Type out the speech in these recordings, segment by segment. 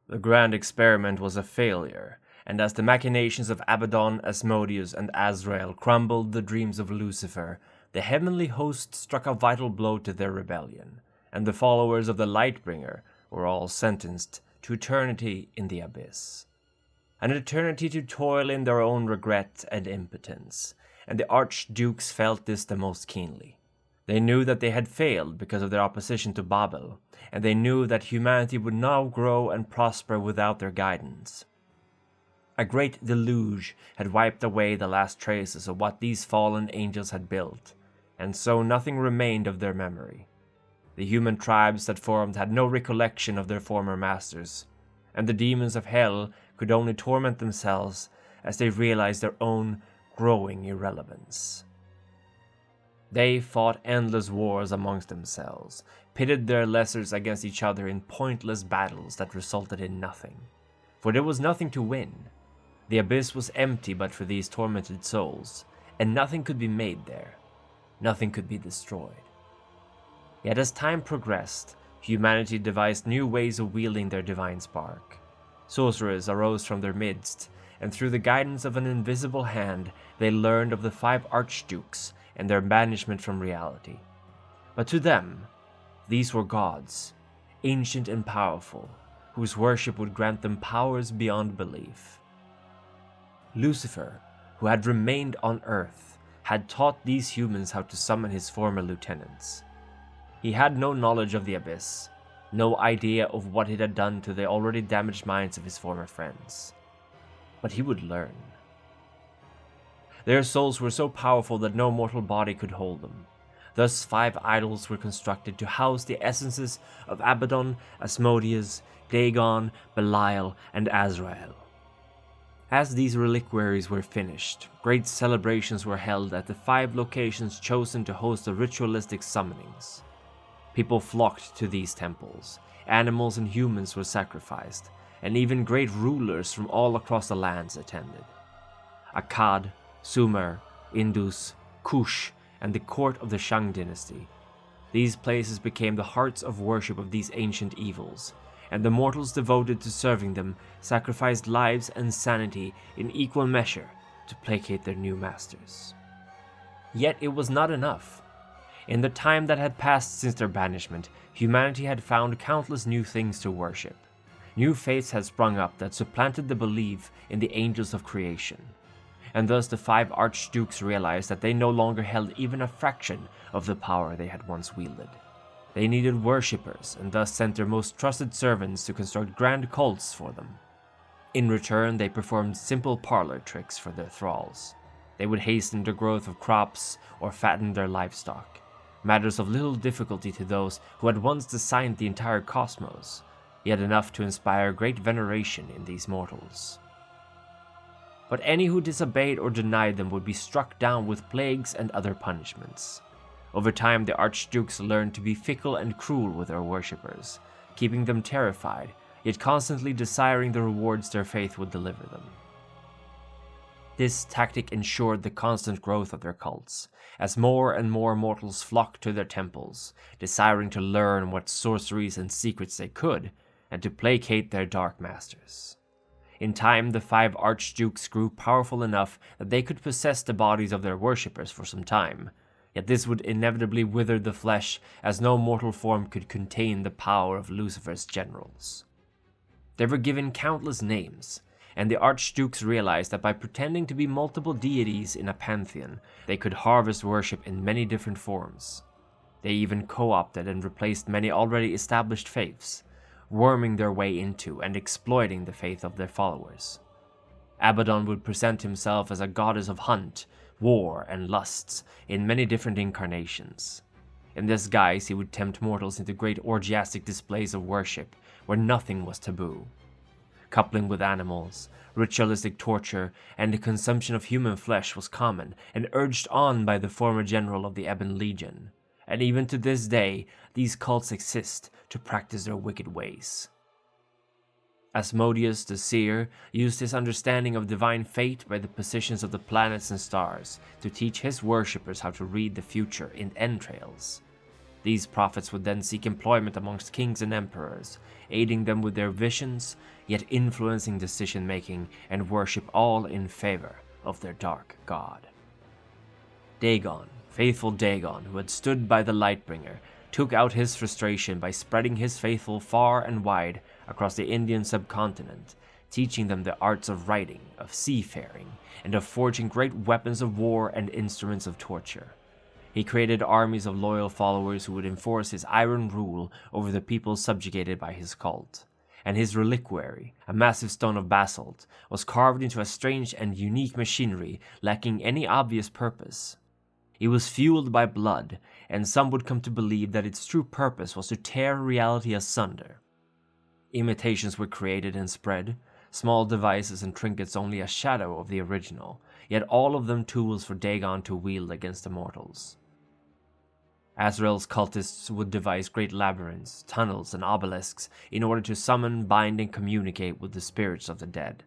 The grand experiment was a failure, and as the machinations of Abaddon, Asmodeus, and Azrael crumbled the dreams of Lucifer, the heavenly host struck a vital blow to their rebellion, and the followers of the Lightbringer were all sentenced to eternity in the abyss. An eternity to toil in their own regret and impotence, and the Archdukes felt this the most keenly. They knew that they had failed because of their opposition to Babel, and they knew that humanity would now grow and prosper without their guidance. A great deluge had wiped away the last traces of what these fallen angels had built, and so nothing remained of their memory. The human tribes that formed had no recollection of their former masters, and the demons of hell could only torment themselves as they realized their own growing irrelevance. They fought endless wars amongst themselves, pitted their lessers against each other in pointless battles that resulted in nothing. For there was nothing to win. The abyss was empty but for these tormented souls, and nothing could be made there. Nothing could be destroyed. Yet as time progressed, humanity devised new ways of wielding their divine spark. Sorcerers arose from their midst, and through the guidance of an invisible hand, they learned of the 5 Archdukes and their banishment from reality. But to them, these were gods, ancient and powerful, whose worship would grant them powers beyond belief. Lucifer, who had remained on Earth, had taught these humans how to summon his former lieutenants. He had no knowledge of the abyss, no idea of what it had done to the already damaged minds of his former friends. But he would learn. Their souls were so powerful that no mortal body could hold them. Thus 5 idols were constructed to house the essences of Abaddon, Asmodeus, Dagon, Belial, and Azrael. As these reliquaries were finished, great celebrations were held at the 5 locations chosen to host the ritualistic summonings. People flocked to these temples, animals and humans were sacrificed, and even great rulers from all across the lands attended. Akkad, Sumer, Indus, Kush, and the court of the Shang dynasty. These places became the hearts of worship of these ancient evils, and the mortals devoted to serving them sacrificed lives and sanity in equal measure to placate their new masters. Yet it was not enough. In the time that had passed since their banishment, humanity had found countless new things to worship. New faiths had sprung up that supplanted the belief in the angels of creation. And thus the 5 Archdukes realized that they no longer held even a fraction of the power they had once wielded. They needed worshippers, and thus sent their most trusted servants to construct grand cults for them. In return, they performed simple parlor tricks for their thralls. They would hasten the growth of crops or fatten their livestock, matters of little difficulty to those who had once designed the entire cosmos, yet enough to inspire great veneration in these mortals. But any who disobeyed or denied them would be struck down with plagues and other punishments. Over time, the Archdukes learned to be fickle and cruel with their worshippers, keeping them terrified, yet constantly desiring the rewards their faith would deliver them. This tactic ensured the constant growth of their cults, as more and more mortals flocked to their temples, desiring to learn what sorceries and secrets they could, and to placate their dark masters. In time, the 5 Archdukes grew powerful enough that they could possess the bodies of their worshippers for some time, yet this would inevitably wither the flesh, as no mortal form could contain the power of Lucifer's generals. They were given countless names, and the Archdukes realized that by pretending to be multiple deities in a pantheon, they could harvest worship in many different forms. They even co-opted and replaced many already established faiths, worming their way into and exploiting the faith of their followers. Abaddon would present himself as a goddess of hunt, war, and lusts in many different incarnations. In this guise, he would tempt mortals into great orgiastic displays of worship where nothing was taboo. Coupling with animals, ritualistic torture, and the consumption of human flesh was common and urged on by the former general of the Ebon Legion. And even to this day, these cults exist to practice their wicked ways. Asmodeus the Seer used his understanding of divine fate by the positions of the planets and stars to teach his worshippers how to read the future in entrails. These prophets would then seek employment amongst kings and emperors, aiding them with their visions, yet influencing decision-making and worship, all in favor of their dark god. Dagon, faithful Dagon, who had stood by the Lightbringer, took out his frustration by spreading his faithful far and wide across the Indian subcontinent, teaching them the arts of writing, of seafaring, and of forging great weapons of war and instruments of torture. He created armies of loyal followers who would enforce his iron rule over the people subjugated by his cult. And his reliquary, a massive stone of basalt, was carved into a strange and unique machinery lacking any obvious purpose. It was fueled by blood, and some would come to believe that its true purpose was to tear reality asunder. Imitations were created and spread, small devices and trinkets only a shadow of the original, yet all of them tools for Dagon to wield against the mortals. Azrael's cultists would devise great labyrinths, tunnels, and obelisks in order to summon, bind, and communicate with the spirits of the dead.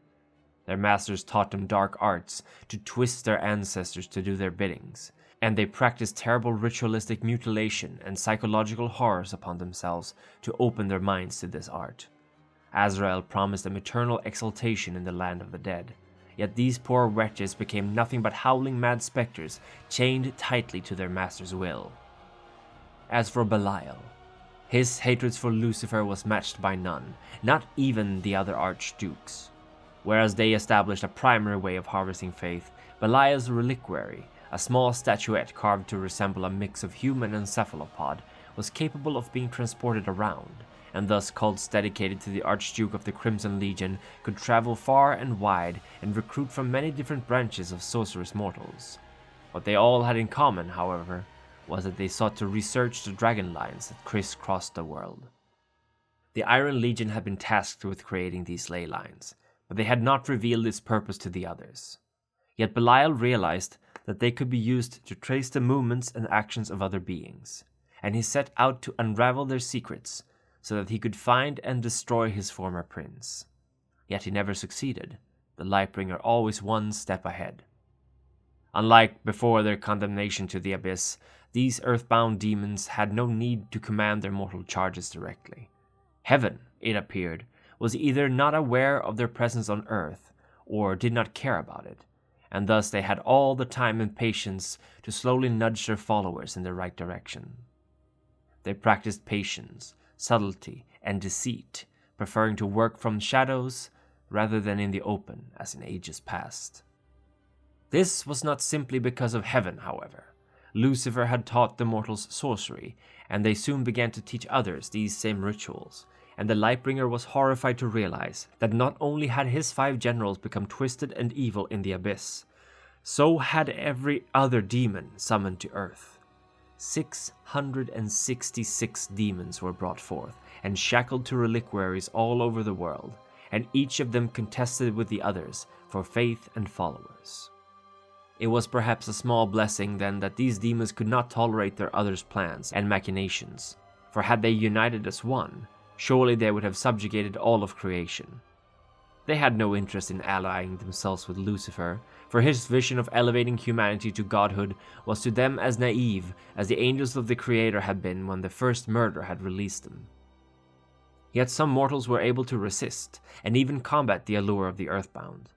Their masters taught them dark arts to twist their ancestors to do their biddings, and they practiced terrible ritualistic mutilation and psychological horrors upon themselves to open their minds to this art. Azrael promised them eternal exaltation in the land of the dead, yet these poor wretches became nothing but howling mad specters chained tightly to their master's will. As for Belial, his hatred for Lucifer was matched by none, not even the other Archdukes. Whereas they established a primary way of harvesting faith, Belial's reliquary, a small statuette carved to resemble a mix of human and cephalopod, was capable of being transported around, and thus cults dedicated to the Archduke of the Crimson Legion could travel far and wide and recruit from many different branches of sorcerous mortals. What they all had in common, however, was that they sought to research the dragon lines that crisscrossed the world. The Iron Legion had been tasked with creating these ley lines, but they had not revealed its purpose to the others. Yet Belial realized that they could be used to trace the movements and actions of other beings, and he set out to unravel their secrets so that he could find and destroy his former prince. Yet he never succeeded, the Lightbringer always one step ahead. Unlike before their condemnation to the abyss, these earthbound demons had no need to command their mortal charges directly. Heaven, it appeared, was either not aware of their presence on earth, or did not care about it, and thus they had all the time and patience to slowly nudge their followers in the right direction. They practiced patience, subtlety, and deceit, preferring to work from shadows rather than in the open as in ages past. This was not simply because of heaven, however. Lucifer had taught the mortals sorcery, and they soon began to teach others these same rituals, and the Lightbringer was horrified to realize that not only had his 5 generals become twisted and evil in the abyss, so had every other demon summoned to earth. 666 demons were brought forth and shackled to reliquaries all over the world, and each of them contested with the others for faith and followers. It was perhaps a small blessing then that these demons could not tolerate their others' plans and machinations, for had they united as one, surely they would have subjugated all of creation. They had no interest in allying themselves with Lucifer, for his vision of elevating humanity to godhood was to them as naive as the angels of the Creator had been when the first murder had released them. Yet some mortals were able to resist, and even combat the allure of the Earthbound.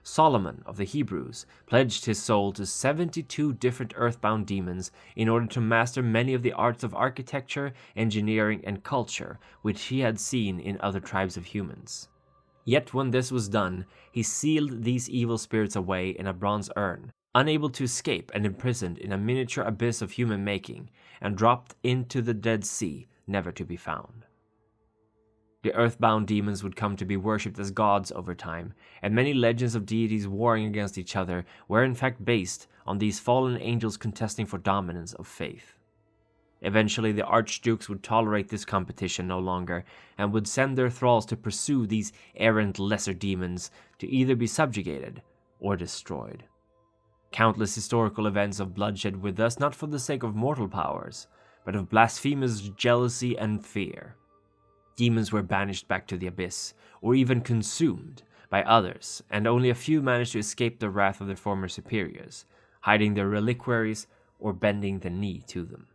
Solomon of the Hebrews pledged his soul to 72 different earthbound demons in order to master many of the arts of architecture, engineering, and culture which he had seen in other tribes of humans. Yet when this was done, he sealed these evil spirits away in a bronze urn, unable to escape and imprisoned in a miniature abyss of human making, and dropped into the Dead Sea, never to be found. The earthbound demons would come to be worshipped as gods over time, and many legends of deities warring against each other were in fact based on these fallen angels contesting for dominance of faith. Eventually, the Archdukes would tolerate this competition no longer, and would send their thralls to pursue these errant lesser demons to either be subjugated or destroyed. Countless historical events of bloodshed were thus not for the sake of mortal powers, but of blasphemous jealousy and fear. Demons were banished back to the abyss, or even consumed, by others, and only a few managed to escape the wrath of their former superiors, hiding their reliquaries or bending the knee to them.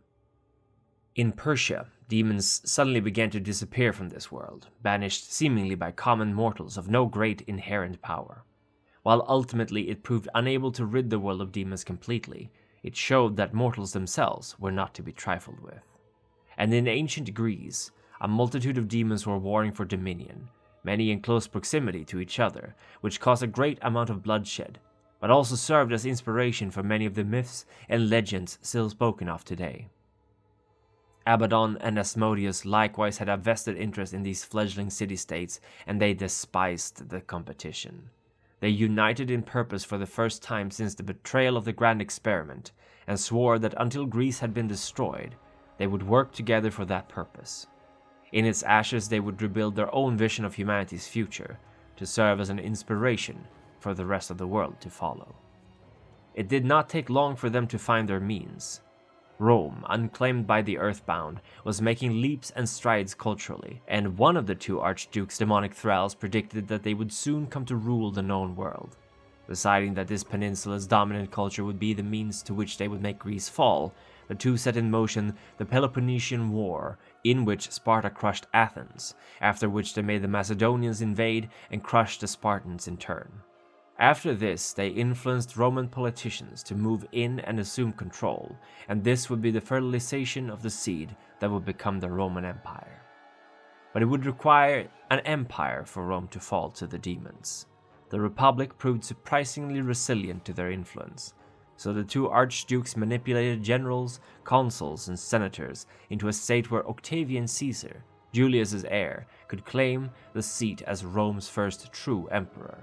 In Persia, demons suddenly began to disappear from this world, banished seemingly by common mortals of no great inherent power. While ultimately it proved unable to rid the world of demons completely, it showed that mortals themselves were not to be trifled with. And in ancient Greece, a multitude of demons were warring for dominion, many in close proximity to each other, which caused a great amount of bloodshed, but also served as inspiration for many of the myths and legends still spoken of today. Abaddon and Asmodeus likewise had a vested interest in these fledgling city-states, and they despised the competition. They united in purpose for the first time since the betrayal of the Grand Experiment, and swore that until Greece had been destroyed, they would work together for that purpose. In its ashes they would rebuild their own vision of humanity's future, to serve as an inspiration for the rest of the world to follow. It did not take long for them to find their means. Rome, unclaimed by the Earthbound, was making leaps and strides culturally, and one of the two Archdukes' demonic thralls predicted that they would soon come to rule the known world. Deciding that this peninsula's dominant culture would be the means to which they would make Greece fall, the two set in motion the Peloponnesian War, in which Sparta crushed Athens, after which they made the Macedonians invade and crush the Spartans in turn. After this, they influenced Roman politicians to move in and assume control, and this would be the fertilization of the seed that would become the Roman Empire. But it would require an empire for Rome to fall to the demons. The Republic proved surprisingly resilient to their influence, so the two archdukes manipulated generals, consuls, and senators into a state where Octavian Caesar, Julius's heir, could claim the seat as Rome's first true emperor.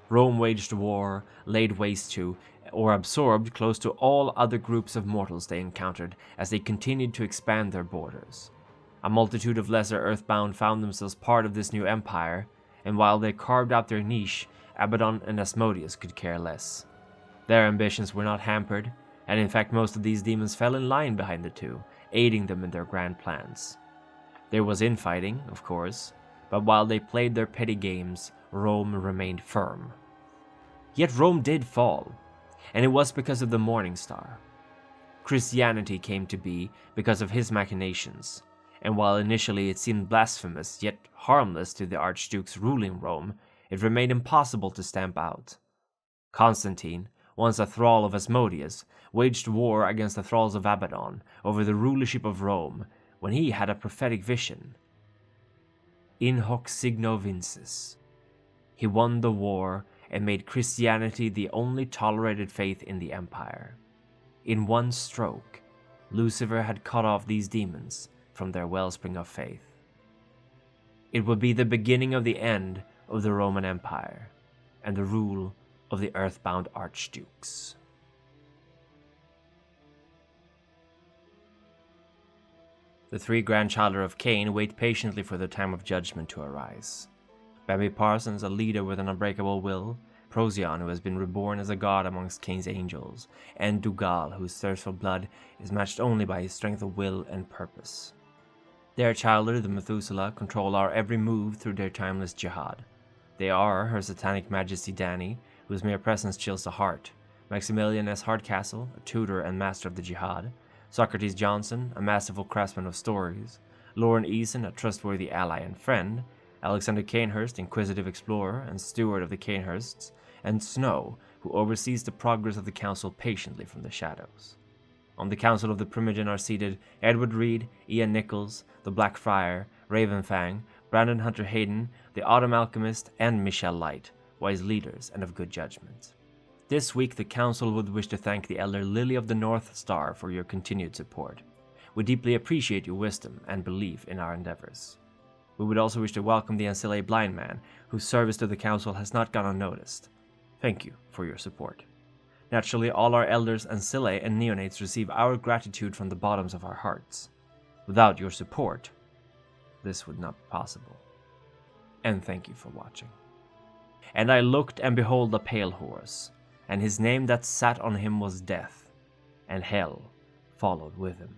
Rome waged war, laid waste to, or absorbed close to all other groups of mortals they encountered as they continued to expand their borders. A multitude of lesser Earthbound found themselves part of this new empire, and while they carved out their niche, Abaddon and Asmodeus could care less. Their ambitions were not hampered, and in fact most of these demons fell in line behind the two, aiding them in their grand plans. There was infighting, of course, but while they played their petty games, Rome remained firm. Yet Rome did fall, and it was because of the Morning Star. Christianity came to be because of his machinations, and while initially it seemed blasphemous yet harmless to the archdukes ruling Rome, it remained impossible to stamp out. Constantine, once a thrall of Asmodeus, waged war against the thralls of Abaddon over the rulership of Rome when he had a prophetic vision. In hoc signo vinces. He won the war and made Christianity the only tolerated faith in the empire. In one stroke, Lucifer had cut off these demons from their wellspring of faith. It would be the beginning of the end of the Roman Empire and the rule of the Earthbound Archdukes. The three grandchildren of Cain wait patiently for the time of judgment to arise. Bambi Parsons, a leader with an unbreakable will, Procyon, who has been reborn as a god amongst Cain's angels, and Dugal, whose thirst for blood is matched only by his strength of will and purpose. Their childhood, the Methuselah, control our every move through their timeless jihad. They are Her Satanic Majesty Dani, whose mere presence chills the heart, Maximilian S. Hardcastle, a tutor and master of the jihad, Socrates Johnson, a masterful craftsman of stories, Lauren Eason, a trustworthy ally and friend, Alexander Cainhurst, inquisitive explorer and steward of the Cainhursts, and Snow, who oversees the progress of the council patiently from the shadows. On the council of the Primogen are seated Edward Reed, Ian Nichols, the Black Friar, Ravenfang, Brandon Hunter Hayden, the Autumn Alchemist, and Michelle Light, wise leaders and of good judgment. This week the council would wish to thank the elder Lily of the North Star for your continued support. We deeply appreciate your wisdom and belief in our endeavors. We would also wish to welcome the Ancillary Blind Man, whose service to the council has not gone unnoticed. Thank you for your support. Naturally, all our elders, Ancillae, and Neonates receive our gratitude from the bottoms of our hearts. Without your support, this would not be possible. And thank you for watching. And I looked, and behold a pale horse, and his name that sat on him was Death, and Hell followed with him.